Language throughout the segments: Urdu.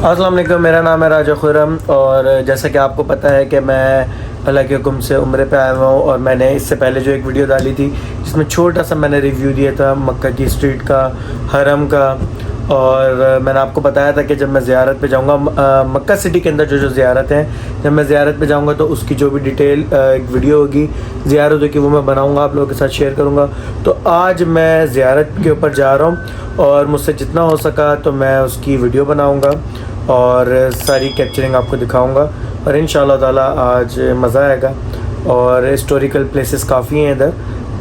السلام علیکم، میرا نام ہے راجہ خرم، اور جیسا کہ آپ کو پتہ ہے کہ میں اللہ کے حکم سے عمرے پہ آیا ہوا ہوں، اور میں نے اس سے پہلے جو ایک ویڈیو ڈالی تھی جس میں چھوٹا سا میں نے ریویو دیا تھا مکہ کی اسٹریٹ کا، حرم کا، اور میں نے آپ کو بتایا تھا کہ جب میں زیارت پہ جاؤں گا مکہ سٹی کے اندر جو زیارت ہیں، جب میں زیارت پہ جاؤں گا تو اس کی جو بھی ڈیٹیل ایک ویڈیو ہوگی زیارتوں کی وہ میں بناؤں گا، آپ لوگوں کے ساتھ شیئر کروں گا۔ تو آج میں زیارت کے اوپر جا رہا ہوں اور مجھ سے جتنا ہو سکا تو میں اس کی ویڈیو بناؤں گا اور ساری کیپچرنگ آپ کو دکھاؤں گا، اور انشاءاللہ تعالیٰ آج مزہ آئے گا۔ اور ہسٹوریکل پلیسز کافی ہیں ادھر،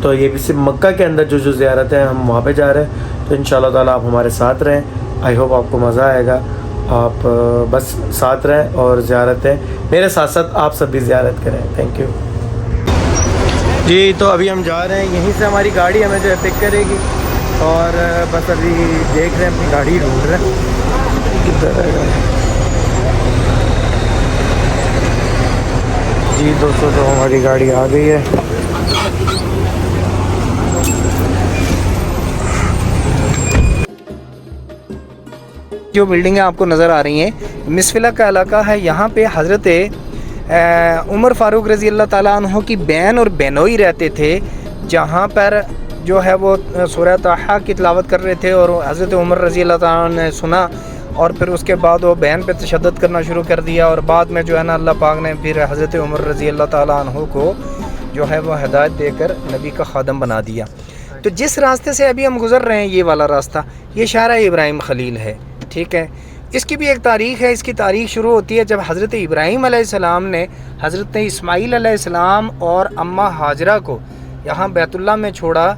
تو یہ بھی صرف مکہ کے اندر جو زیارت ہیں ہم وہاں پہ جا رہے ہیں، تو انشاءاللہ تعالیٰ آپ ہمارے ساتھ رہیں۔ آئی ہوپ آپ کو مزہ آئے گا، آپ بس ساتھ رہیں اور زیارتیں میرے ساتھ ساتھ آپ سب بھی زیارت کریں۔ تھینک یو جی۔ تو ابھی ہم جا رہے ہیں، یہیں سے ہماری گاڑی ہمیں جو ہے پک کرے گی، اور بس ابھی دیکھ رہے ہیں، اپنی گاڑی ڈھونڈ رہے ہیں کدھر ہے گاڑی۔ جی دوستو، تو ہماری گاڑی آ گئی ہے۔ جو بلڈنگیں آپ کو نظر آ رہی ہیں مسفلہ کا علاقہ ہے، یہاں پہ حضرت عمر فاروق رضی اللہ تعالیٰ عنہ کی بہن اور بہنوئی رہتے تھے، جہاں پر جو ہے وہ سورہ طٰہٰ کی تلاوت کر رہے تھے، اور حضرت عمر رضی اللہ تعالیٰ عنہ نے سنا، اور پھر اس کے بعد وہ بہن پہ تشدد کرنا شروع کر دیا، اور بعد میں جو ہے نا اللہ پاک نے پھر حضرت عمر رضی اللہ تعالیٰ عنہ کو جو ہے وہ ہدایت دے کر نبی کا خادم بنا دیا۔ تو جس راستے سے ابھی ہم گزر رہے ہیں، یہ والا راستہ، یہ شارع ابراہیم خلیل ہے، ٹھیک ہے۔ اس کی بھی ایک تاریخ ہے۔ اس کی تاریخ شروع ہوتی ہے جب حضرت ابراہیم علیہ السلام نے حضرت اسماعیل علیہ السلام اور اماں ہاجرہ کو یہاں بیت اللہ میں چھوڑا،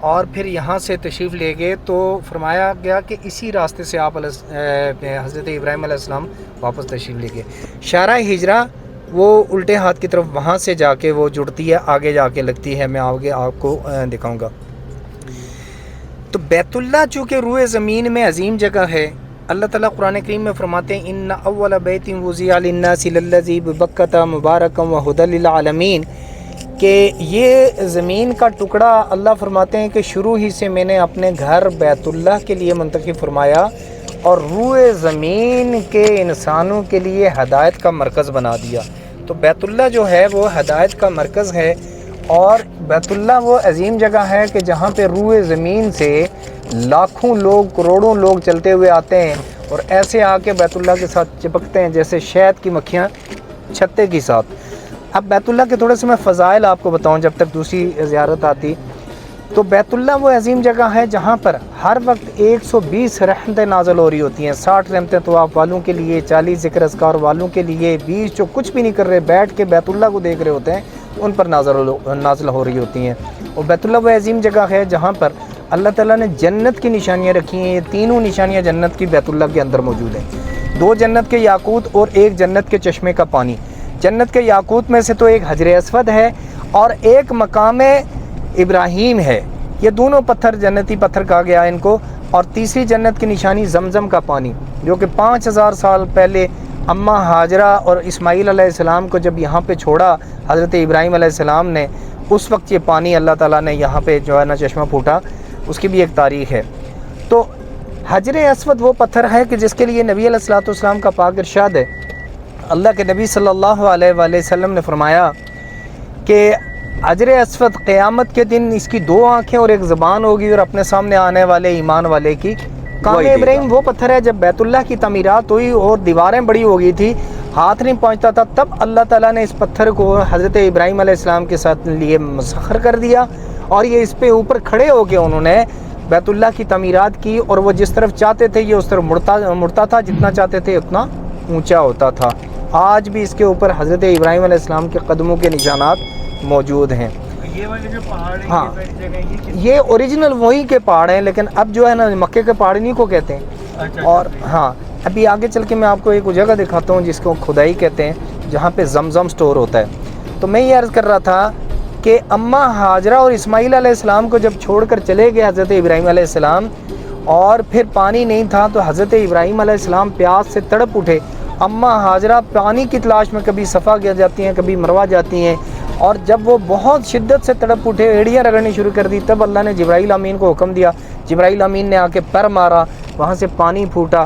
اور پھر یہاں سے تشریف لے گئے، تو فرمایا گیا کہ اسی راستے سے آپ حضرت ابراہیم علیہ السلام واپس تشریف لے گئے۔ شارع ہجرہ وہ الٹے ہاتھ کی طرف وہاں سے جا کے وہ جڑتی ہے، آگے جا کے لگتی ہے، میں آگے آپ کو دکھاؤں گا۔ تو بیت اللہ چونکہ روئے زمین میں عظیم جگہ ہے، اللہ تعالیٰ قرآن کریم میں فرماتے ہیں ان اول بیت وضع للناس للذی ببکۃ مبارکا وہدی للعالمین، کہ یہ زمین کا ٹکڑا اللہ فرماتے ہیں کہ شروع ہی سے میں نے اپنے گھر بیت اللہ کے لیے منتخب فرمایا، اور روئے زمین کے انسانوں کے لیے ہدایت کا مرکز بنا دیا۔ تو بیت اللہ جو ہے وہ ہدایت کا مرکز ہے، اور بیت اللہ وہ عظیم جگہ ہے کہ جہاں پہ روئے زمین سے لاکھوں لوگ، کروڑوں لوگ چلتے ہوئے آتے ہیں، اور ایسے آ کے بیت اللہ کے ساتھ چپکتے ہیں جیسے شہد کی مکھیاں چھتے کے ساتھ۔ اب بیت اللہ کے تھوڑے سے میں فضائل آپ کو بتاؤں جب تک دوسری زیارت آتی۔ تو بیت اللہ وہ عظیم جگہ ہے جہاں پر ہر وقت 120 رحمتیں نازل ہو رہی ہوتی ہیں، 60 رحمتیں طواف والوں کے لیے، 40 ذکر اذکار والوں کے لیے، 20 جو کچھ بھی نہیں کر رہے بیٹھ کے بیت اللہ کو دیکھ رہے ہوتے ہیں ان پر نازل ہو رہی ہوتی ہیں۔ اور بیت اللہ وہ عظیم جگہ ہے جہاں پر اللہ تعالیٰ نے جنت کی نشانیاں رکھی ہیں۔ یہ تینوں نشانیاں جنت کی بیت اللہ کے اندر موجود ہیں، 2 جنت کے یاقوت اور 1 جنت کے چشمے کا پانی۔ جنت کے یاقوت میں سے تو ایک حجر اسود ہے اور ایک مقام ابراہیم ہے، یہ دونوں پتھر جنتی پتھر کہا گیا ان کو۔ اور تیسری جنت کی نشانی زمزم کا پانی، جو کہ 5000 سال پہلے اماں ہاجرہ اور اسماعیل علیہ السلام کو جب یہاں پہ چھوڑا حضرت ابراہیم علیہ السلام نے، اس وقت یہ پانی اللہ تعالیٰ نے یہاں پہ جو ہے نا چشمہ پھوٹا، اس کی بھی ایک تاریخ ہے۔ تو حجر اسود وہ پتھر ہے کہ جس کے لیے نبی علیہ الصلوۃ والسلام کا پاک ارشاد ہے، اللہ کے نبی صلی اللہ علیہ وآلہ وسلم نے فرمایا کہ حجر اسود قیامت کے دن اس کی 2 آنکھیں اور 1 زبان ہوگی، اور اپنے سامنے آنے والے ایمان والے کی کام ابراہیم وہ پتھر ہے۔ جب بیت اللہ کی تعمیرات ہوئی اور دیواریں بڑی ہو گئی تھی، ہاتھ نہیں پہنچتا تھا، تب اللہ تعالیٰ نے اس پتھر کو حضرت ابراہیم علیہ السلام کے ساتھ لیے مسخر کر دیا، اور یہ اس پہ اوپر کھڑے ہو کے انہوں نے بیت اللہ کی تعمیرات کی، اور وہ جس طرف چاہتے تھے یہ اس طرف مڑتا تھا، جتنا چاہتے تھے اتنا اونچا ہوتا تھا۔ آج بھی اس کے اوپر حضرت ابراہیم علیہ السلام کے قدموں کے نشانات موجود ہیں۔ یہ والے جو پہاڑ ہیں، ہاں، یہ ساری جگہ یہ اوریجنل وہی کے پہاڑ ہیں، لیکن اب جو ہے نا مکے کے پہاڑ نہیں کو کہتے ہیں۔ اور ہاں، ابھی آگے چل کے میں آپ کو ایک جگہ دکھاتا ہوں جس کو کھدائی کہتے ہیں، جہاں پہ زمزم سٹور ہوتا ہے۔ تو میں یہ عرض کر رہا تھا کہ اماں ہاجرہ اور اسماعیل علیہ السلام کو جب چھوڑ کر چلے گئے حضرت ابراہیم علیہ السلام، اور پھر پانی نہیں تھا، تو حضرت ابراہیم علیہ السلام پیاس سے تڑپ اٹھے۔ اماں ہاجرہ پانی کی تلاش میں کبھی صفا گیا جاتی ہیں، کبھی مروہ جاتی ہیں، اور جب وہ بہت شدت سے تڑپ اٹھے، ایڑیاں رگڑنی شروع کر دی، تب اللہ نے جبرائیل امین کو حکم دیا، جبرائیل امین نے آ کے پر مارا، وہاں سے پانی پھوٹا،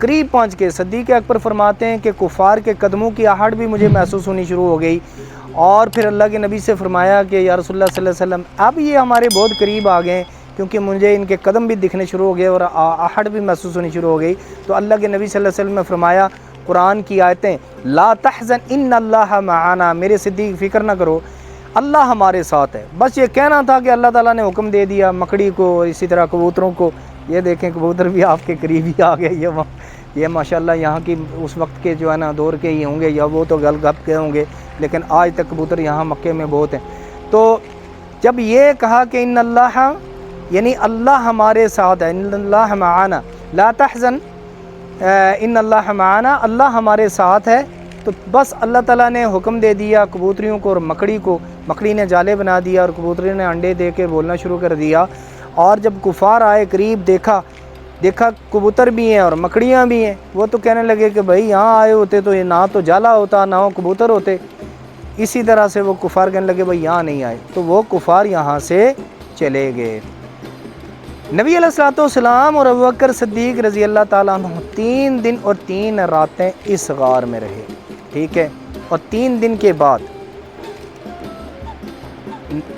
قریب پہنچ کے صدیق اکبر فرماتے ہیں کہ کفار کے قدموں کی آہٹ بھی مجھے محسوس ہونی شروع ہو گئی، اور پھر اللہ کے نبی سے فرمایا کہ یا رسول اللہ صلی اللہ علیہ وسلم اب یہ ہمارے بہت قریب آ گئے ہیں، کیونکہ مجھے ان کے قدم بھی دکھنے شروع ہو گئے اور آہٹ بھی محسوس ہونی شروع ہو گئی۔ تو اللہ کے نبی صلی اللہ علیہ وسلم نے فرمایا قرآن کی آیتیں، لا تحزن ان اللہ معانا، میرے صدیق فکر نہ کرو، اللہ ہمارے ساتھ ہے۔ بس یہ کہنا تھا کہ اللہ تعالیٰ نے حکم دے دیا مکڑی کو اور اسی طرح کبوتروں کو، یہ دیکھیں کبوتر بھی آپ کے قریب ہی آ گئے، یہ ماشاءاللہ یہاں کی اس وقت کے جو ہے نا دور کے ہی ہوں گے، یا وہ تو گل گپ کے ہوں گے، لیکن آج تک کبوتر یہاں مکے میں بہت ہیں۔ تو جب یہ کہا کہ ان اللہ، یعنی اللہ ہمارے ساتھ ہے، ان اللہ معانا، لا تحزن ان اللہ معانا، اللہ ہمارے ساتھ ہے، تو بس اللہ تعالیٰ نے حکم دے دیا کبوتریوں کو اور مکڑی کو، مکڑی نے جالے بنا دیا اور کبوتری نے انڈے دے کے بولنا شروع کر دیا۔ اور جب کفار آئے قریب، دیکھا کبوتر بھی ہیں اور مکڑیاں بھی ہیں، وہ تو کہنے لگے کہ بھائی یہاں آئے ہوتے تو یہ نہ تو جالا ہوتا نہ وہ کبوتر ہوتے۔ اسی طرح سے وہ کفار کہنے لگے بھائی یہاں نہیں آئے، تو وہ کفار یہاں سے چلے گئے۔ نبی علیہ الصلوۃ والسلام اور ابوبکر صدیق رضی اللہ تعالیٰ عنہ 3 دن اور 3 راتیں اس غار میں رہے، ٹھیک ہے، اور 3 دن کے بعد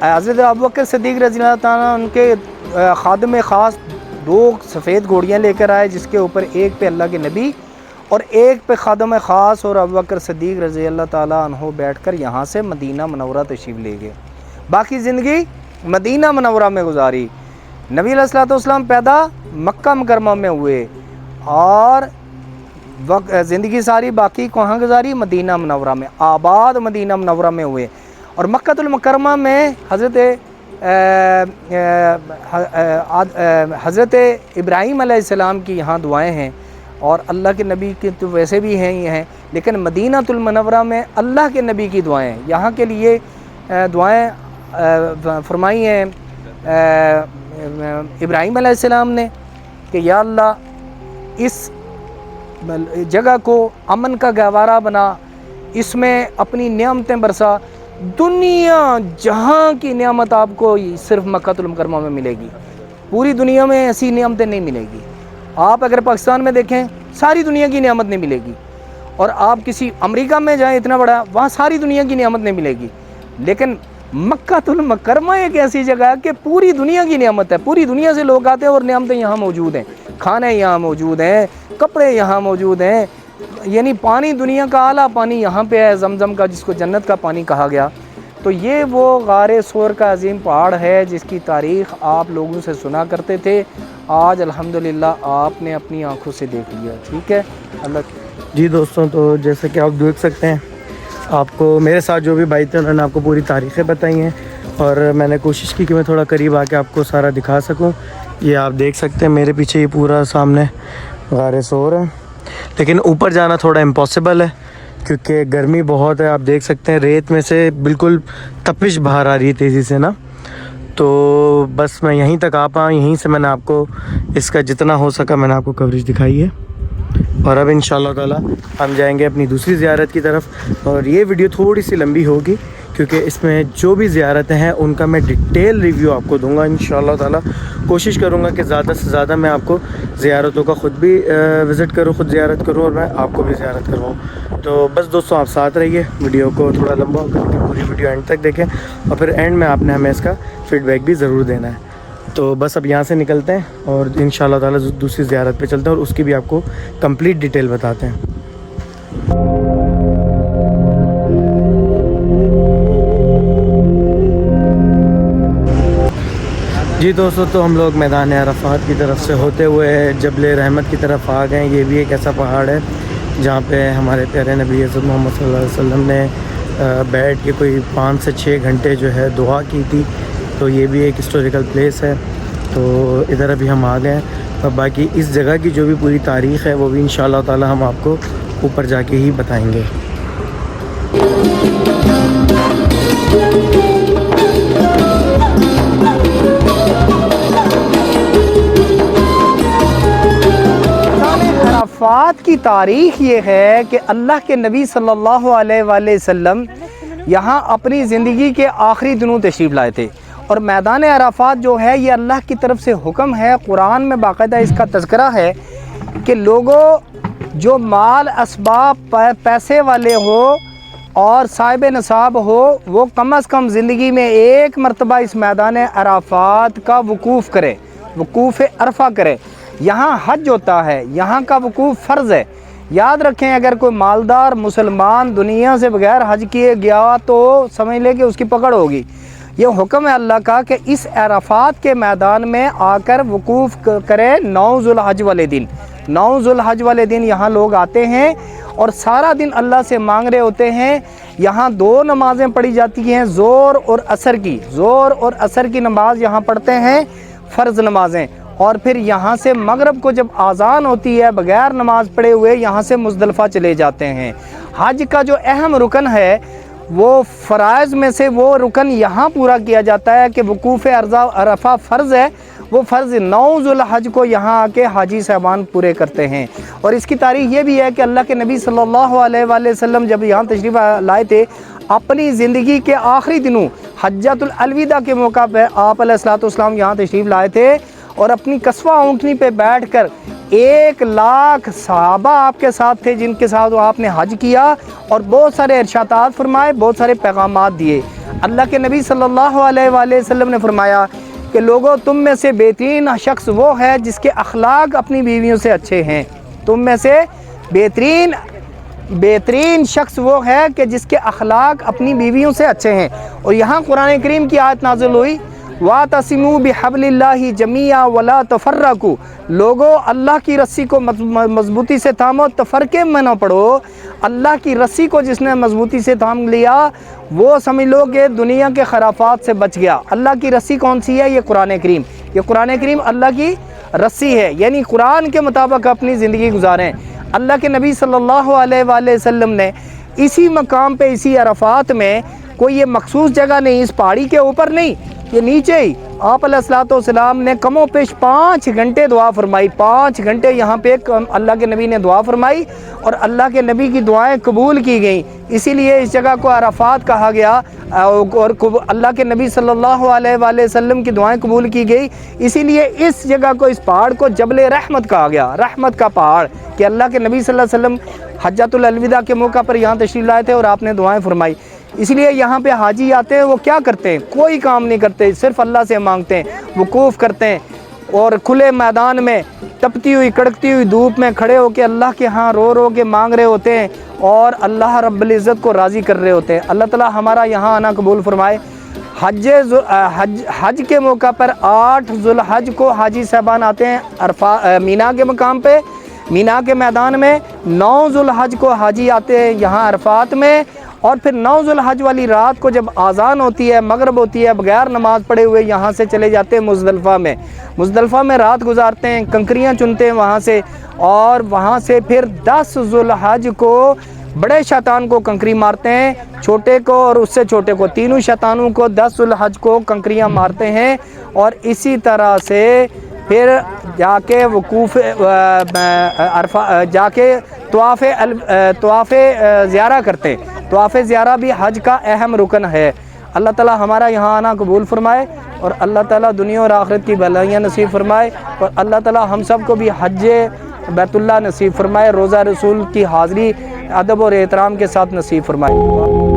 حضرت ابوبکر صدیق رضی اللہ تعالیٰ عنہ کے خادم خاص 2 سفید گھوڑیاں لے کر آئے، جس کے اوپر ایک پہ اللہ کے نبی اور ایک پہ خادم خاص اور ابوبکر صدیق رضی اللہ تعالیٰ عنہ بیٹھ کر یہاں سے مدینہ منورہ تشریف لے گئے۔ باقی زندگی مدینہ منورہ میں گزاری۔ نبی علیہ الصلوۃ والسلام پیدا مکہ مکرمہ میں ہوئے اور زندگی ساری باقی کہاں گزاری؟ مدینہ منورہ میں، آباد مدینہ منورہ میں ہوئے۔ اور مکہ المکرمہ میں حضرت ابراہیم علیہ السلام کی یہاں دعائیں ہیں، اور اللہ کے نبی کی تو ویسے بھی ہیں ہی ہیں، لیکن مدینہ المنورہ میں اللہ کے نبی کی دعائیں ہیں۔ یہاں کے لیے دعائیں فرمائی ہیں ابراہیم علیہ السلام نے کہ یا اللہ اس جگہ کو امن کا گہوارہ بنا، اس میں اپنی نعمتیں برسا، دنیا جہاں کی نعمت آپ کو صرف مکہ المکرمہ میں ملے گی، پوری دنیا میں ایسی نعمتیں نہیں ملے گی۔ آپ اگر پاکستان میں دیکھیں ساری دنیا کی نعمت نہیں ملے گی، اور آپ کسی امریکہ میں جائیں اتنا بڑا، وہاں ساری دنیا کی نعمت نہیں ملے گی، لیکن مکہ المکرمہ ایک ایسی جگہ ہے کہ پوری دنیا کی نعمت ہے، پوری دنیا سے لوگ آتے ہیں اور نعمتیں یہاں موجود ہیں، کھانے یہاں موجود ہیں، کپڑے یہاں موجود ہیں، یعنی پانی دنیا کا اعلیٰ پانی یہاں پہ ہے، زمزم کا، جس کو جنت کا پانی کہا گیا۔ تو یہ وہ غار ثور کا عظیم پہاڑ ہے جس کی تاریخ آپ لوگوں سے سنا کرتے تھے، آج الحمدللہ آپ نے اپنی آنکھوں سے دیکھ لیا، ٹھیک ہے اللہ۔ جی دوستوں، تو جیسا کہ آپ دیکھ سکتے ہیں، آپ کو میرے ساتھ جو بھی بھائی تھے انہوں نے آپ کو پوری تاریخیں بتائی ہیں، اور میں نے کوشش کی کہ میں تھوڑا قریب آ کے آپ کو سارا دکھا سکوں۔ یہ آپ دیکھ سکتے ہیں میرے پیچھے، یہ پورا سامنے غار ثور ہے، لیکن اوپر جانا تھوڑا امپاسبل ہے کیونکہ گرمی بہت ہے۔ آپ دیکھ سکتے ہیں ریت میں سے بالکل تپش باہر آ رہی ہے تیزی سے نا، تو بس میں یہیں تک آ پاؤں، یہیں سے میں نے آپ کو اس کا جتنا ہو سکا میں نے آپ کو کوریج دکھائی ہے۔ اور اب انشاءاللہ تعالی ہم جائیں گے اپنی دوسری زیارت کی طرف، اور یہ ویڈیو تھوڑی سی لمبی ہوگی کیونکہ اس میں جو بھی زیارتیں ہیں ان کا میں ڈیٹیل ریویو آپ کو دوں گا انشاءاللہ تعالی۔ کوشش کروں گا کہ زیادہ سے زیادہ میں آپ کو زیارتوں کا خود بھی وزٹ کروں، خود زیارت کروں، اور میں آپ کو بھی زیارت کرواؤں۔ تو بس دوستوں آپ ساتھ رہیے، ویڈیو کو تھوڑا لمبا کر کے پوری ویڈیو اینڈ تک دیکھیں، اور پھر اینڈ میں آپ نے ہمیں اس کا فیڈ بیک بھی ضرور دینا ہے۔ تو بس اب یہاں سے نکلتے ہیں اور انشاءاللہ تعالی دوسری زیارت پہ چلتے ہیں اور اس کی بھی آپ کو کمپلیٹ ڈیٹیل بتاتے ہیں۔ جی دوستو، تو ہم لوگ میدان عرفات کی طرف سے ہوتے ہوئے جبل رحمت کی طرف آ گئے۔ یہ بھی ایک ایسا پہاڑ ہے جہاں پہ ہمارے پیارے نبی حضرت محمد صلی اللہ علیہ وسلم نے بیٹھ کے کوئی 5 سے 6 گھنٹے جو ہے دعا کی تھی۔ تو یہ بھی ایک ہسٹوریکل پلیس ہے، تو ادھر ابھی ہم آ گئے ہیں، اور باقی اس جگہ کی جو بھی پوری تاریخ ہے وہ بھی انشاءاللہ تعالی ہم آپ کو اوپر جا کے ہی بتائیں گے۔ عرفات کی تاریخ یہ ہے کہ اللہ کے نبی صلی اللہ علیہ وآلہ وسلم یہاں اپنی زندگی کے آخری دنوں تشریف لائے تھے، اور میدان عرفات جو ہے یہ اللہ کی طرف سے حکم ہے، قرآن میں باقاعدہ اس کا تذکرہ ہے کہ لوگوں جو مال اسباب پیسے والے ہو اور صاحب نصاب ہو وہ کم از کم زندگی میں ایک مرتبہ اس میدان عرفات کا وقوف کرے، وقوف عرفہ کرے۔ یہاں حج ہوتا ہے، یہاں کا وقوف فرض ہے۔ یاد رکھیں اگر کوئی مالدار مسلمان دنیا سے بغیر حج کیے گیا تو سمجھ لے کہ اس کی پکڑ ہوگی۔ یہ حکم ہے اللہ کا کہ اس عرفات کے میدان میں آ کر وقوف کرے 9 ذو الحج والے دن۔ 9 ذو الحج والے دن یہاں لوگ آتے ہیں اور سارا دن اللہ سے مانگ رہے ہوتے ہیں۔ یہاں 2 نمازیں پڑھی جاتی ہیں، ظہر اور عصر کی۔ ظہر اور عصر کی نماز یہاں پڑھتے ہیں، فرض نمازیں، اور پھر یہاں سے مغرب کو جب اذان ہوتی ہے بغیر نماز پڑھے ہوئے یہاں سے مزدلفہ چلے جاتے ہیں۔ حج کا جو اہم رکن ہے وہ فرائض میں سے وہ رکن یہاں پورا کیا جاتا ہے کہ وقوف عرفہ فرض ہے، وہ فرض 9 ذو الحج کو یہاں آ کے حاجی صاحبان پورے کرتے ہیں۔ اور اس کی تاریخ یہ بھی ہے کہ اللہ کے نبی صلی اللہ علیہ وآلہ وسلم جب یہاں تشریف لائے تھے اپنی زندگی کے آخری دنوں حجۃ الوداع کے موقع پہ آپ علیہ الصلوۃ والسلام یہاں تشریف لائے تھے اور اپنی کسوہ اونٹنی پہ بیٹھ کر 1 لاکھ صحابہ آپ کے ساتھ تھے جن کے ساتھ آپ نے حج کیا اور بہت سارے ارشادات فرمائے، بہت سارے پیغامات دیے۔ اللہ کے نبی صلی اللہ علیہ وآلہ وسلم نے فرمایا کہ لوگوں تم میں سے بہترین شخص وہ ہے جس کے اخلاق اپنی بیویوں سے اچھے ہیں۔ تم میں سے بہترین شخص وہ ہے کہ جس کے اخلاق اپنی بیویوں سے اچھے ہیں۔ اور یہاں قرآن کریم کی آیت نازل ہوئی وَاعْتَصِمُوا بِحَبْلِ اللَّهِ جَمِيعًا وَلَا تَفَرَّقُوا، لوگوں اللہ کی رسی کو مضبوطی سے تھامو، تفرقے میں نہ پڑو۔ اللہ کی رسی کو جس نے مضبوطی سے تھام لیا وہ سمجھ لو کہ دنیا کے خرافات سے بچ گیا۔ اللہ کی رسی کون سی ہے؟ یہ قرآن کریم۔ یہ قرآن کریم اللہ کی رسی ہے، یعنی قرآن کے مطابق اپنی زندگی گزاریں۔ اللہ کے نبی صلی اللہ علیہ وآلہ وسلم نے اسی مقام پہ، اسی عرفات میں، کوئی یہ مخصوص جگہ نہیں، اس پہاڑی کے اوپر نہیں، یہ نیچے ہی آپ علیہ الصلوۃ والسلام نے کم و بیش 5 گھنٹے دعا فرمائی۔ 5 گھنٹے یہاں پہ اللہ کے نبی نے دعا فرمائی اور اللہ کے نبی کی دعائیں قبول کی گئیں، اسی لیے اس جگہ کو عرفات کہا گیا۔ اور اللہ کے نبی صلی اللہ علیہ وآلہ وسلم کی دعائیں قبول کی گئی، اسی لیے اس جگہ کو، اس پہاڑ کو جبل رحمت کہا گیا، رحمت کا پہاڑ، کہ اللہ کے نبی صلی اللہ علیہ وسلم حجۃ الوداع کے موقع پر یہاں تشریف لائے تھے اور آپ نے دعائیں فرمائی۔ اس لیے یہاں پہ حاجی آتے ہیں، وہ کیا کرتے ہیں؟ کوئی کام نہیں کرتے، صرف اللہ سے مانگتے ہیں، وقوف کرتے ہیں اور کھلے میدان میں تپتی ہوئی کڑکتی ہوئی دھوپ میں کھڑے ہو کے اللہ کے ہاں رو رو کے مانگ رہے ہوتے ہیں اور اللہ رب العزت کو راضی کر رہے ہوتے ہیں۔ اللہ تعالی ہمارا یہاں آنا قبول فرمائے۔ حج کے موقع پر 8 ذو الحج کو حاجی صاحبان آتے ہیں مینا کے مقام پہ، مینا کے میدان میں۔ 9 ذو الحج کو حاجی آتے ہیں یہاں عرفات میں، اور پھر 9 ذو الحج والی رات کو جب اذان ہوتی ہے، مغرب ہوتی ہے، بغیر نماز پڑھے ہوئے یہاں سے چلے جاتے ہیں مزدلفہ میں۔ مزدلفہ میں رات گزارتے ہیں، کنکریاں چنتے ہیں وہاں سے، اور وہاں سے پھر 10 ذو الحج کو بڑے شیطان کو کنکری مارتے ہیں، چھوٹے کو اور اس سے چھوٹے کو، تینوں شیطانوں کو 10 ذو الحج کو کنکریاں مارتے ہیں، اور اسی طرح سے پھر جا کے وقوف عرفہ جا کے طواف زیارہ کرتے ہیں۔ طواف زیارہ بھی حج کا اہم رکن ہے۔ اللہ تعالی ہمارا یہاں آنا قبول فرمائے اور اللہ تعالی دنیا اور آخرت کی بھلائیاں نصیب فرمائے، اور اللہ تعالی ہم سب کو بھی حج بیت اللہ نصیب فرمائے، روزہ رسول کی حاضری ادب اور احترام کے ساتھ نصیب فرمائے۔